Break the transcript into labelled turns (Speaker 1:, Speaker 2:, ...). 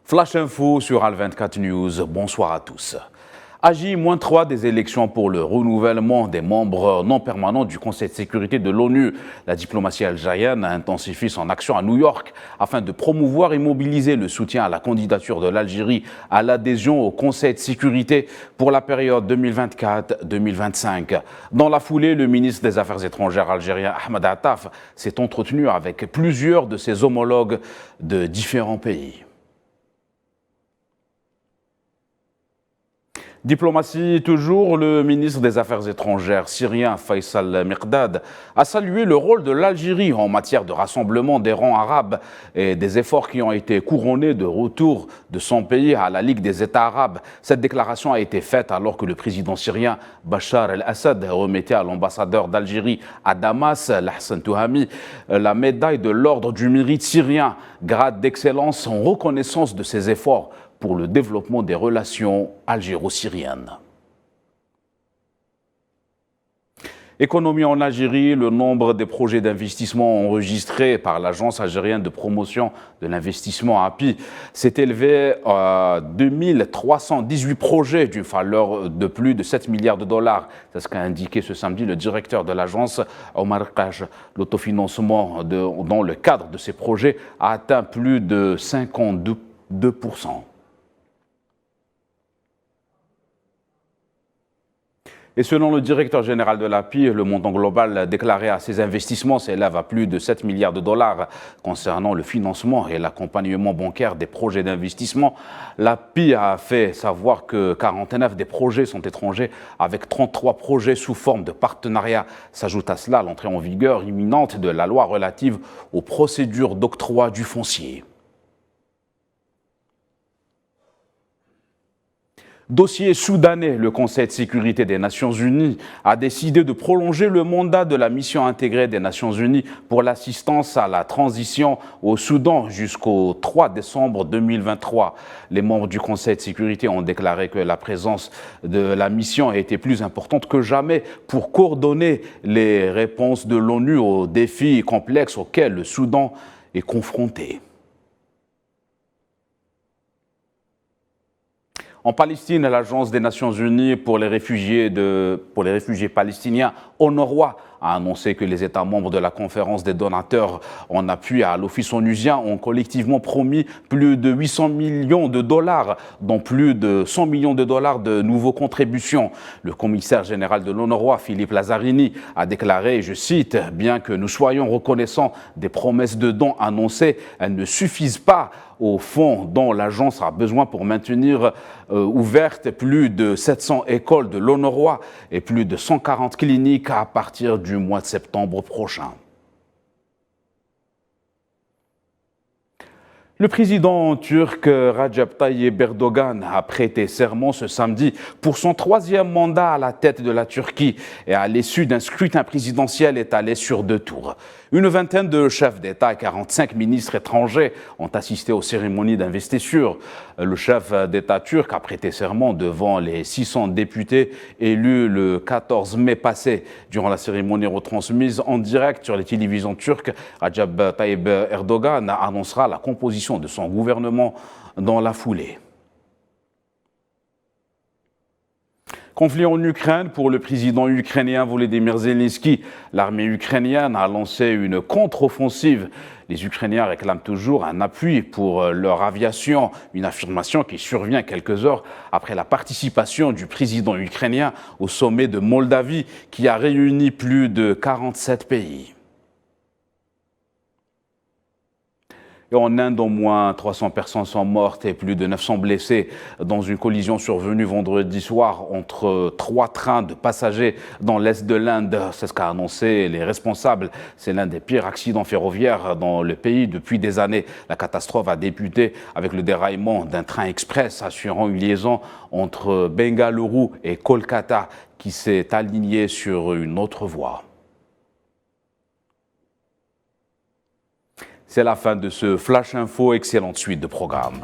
Speaker 1: Flash Info sur Al24 News, bonsoir à tous. AJ-3 des élections pour le renouvellement des membres non permanents du Conseil de sécurité de l'ONU. La diplomatie algérienne intensifie son action à New York afin de promouvoir et mobiliser le soutien à la candidature de l'Algérie à l'adhésion au Conseil de sécurité pour la période 2024-2025. Dans la foulée, le ministre des Affaires étrangères algérien Ahmed Attaf s'est entretenu avec plusieurs de ses homologues de différents pays. Diplomatie toujours, le ministre des Affaires étrangères syrien Faisal Miqdad a salué le rôle de l'Algérie en matière de rassemblement des rangs arabes et des efforts qui ont été couronnés de retour de son pays à la Ligue des États arabes. Cette déclaration a été faite alors que le président syrien Bachar el-Assad remettait à l'ambassadeur d'Algérie à Damas, Lahsan Touhami, la médaille de l'ordre du mérite syrien, grade d'excellence en reconnaissance de ses efforts pour le développement des relations algéro-syriennes. Économie en Algérie, le nombre des projets d'investissement enregistrés par l'Agence algérienne de promotion de l'investissement API s'est élevé à 2318 projets d'une valeur de plus de 7 milliards de dollars. C'est ce qu'a indiqué ce samedi le directeur de l'agence, Omar Kaj. L'autofinancement dans le cadre de ces projets a atteint plus de 52%. Et selon le directeur général de l'API, le montant global déclaré à ces investissements s'élève à plus de 7 milliards de dollars. Concernant le financement et l'accompagnement bancaire des projets d'investissement, l'API a fait savoir que 49 des projets sont étrangers, avec 33 projets sous forme de partenariat. S'ajoute à cela l'entrée en vigueur imminente de la loi relative aux procédures d'octroi du foncier. Dossier soudanais, le Conseil de sécurité des Nations Unies a décidé de prolonger le mandat de la mission intégrée des Nations Unies pour l'assistance à la transition au Soudan jusqu'au 3 décembre 2023. Les membres du Conseil de sécurité ont déclaré que la présence de la mission était plus importante que jamais pour coordonner les réponses de l'ONU aux défis complexes auxquels le Soudan est confronté. En Palestine, l'Agence des Nations Unies pour les réfugiés palestiniens, UNRWA, a annoncé que les États membres de la conférence des donateurs en appui à l'Office onusien ont collectivement promis plus de 800 millions de dollars, dont plus de 100 millions de dollars de nouveaux contributions. Le commissaire général de l'UNRWA, Philippe Lazzarini, a déclaré, je cite, « Bien que nous soyons reconnaissants des promesses de dons annoncées, elles ne suffisent pas aux fonds dont l'agence a besoin pour maintenir ouvertes plus de 700 écoles de l'UNRWA et plus de 140 cliniques à partir du mois de septembre prochain. Le président turc Recep Tayyip Erdogan a prêté serment ce samedi pour son troisième mandat à la tête de la Turquie et à l'issue d'un scrutin présidentiel étalé sur 2 tours. Une vingtaine de chefs d'État et 45 ministres étrangers ont assisté aux cérémonies d'investiture. Le chef d'État turc a prêté serment devant les 600 députés élus le 14 mai passé. Durant la cérémonie retransmise en direct sur les télévisions turques, Recep Tayyip Erdogan annoncera la composition de son gouvernement dans la foulée. Conflit en Ukraine pour le président ukrainien Volodymyr Zelensky. L'armée ukrainienne a lancé une contre-offensive. Les Ukrainiens réclament toujours un appui pour leur aviation, une affirmation qui survient quelques heures après la participation du président ukrainien au sommet de Moldavie qui a réuni plus de 47 pays. Et en Inde, au moins 300 personnes sont mortes et plus de 900 blessés dans une collision survenue vendredi soir entre 3 trains de passagers dans l'est de l'Inde. C'est ce qu'a annoncé les responsables. C'est l'un des pires accidents ferroviaires dans le pays depuis des années. La catastrophe a débuté avec le déraillement d'un train express assurant une liaison entre Bengaluru et Kolkata qui s'est aligné sur une autre voie. C'est la fin de ce Flash Info. Excellente suite de programme.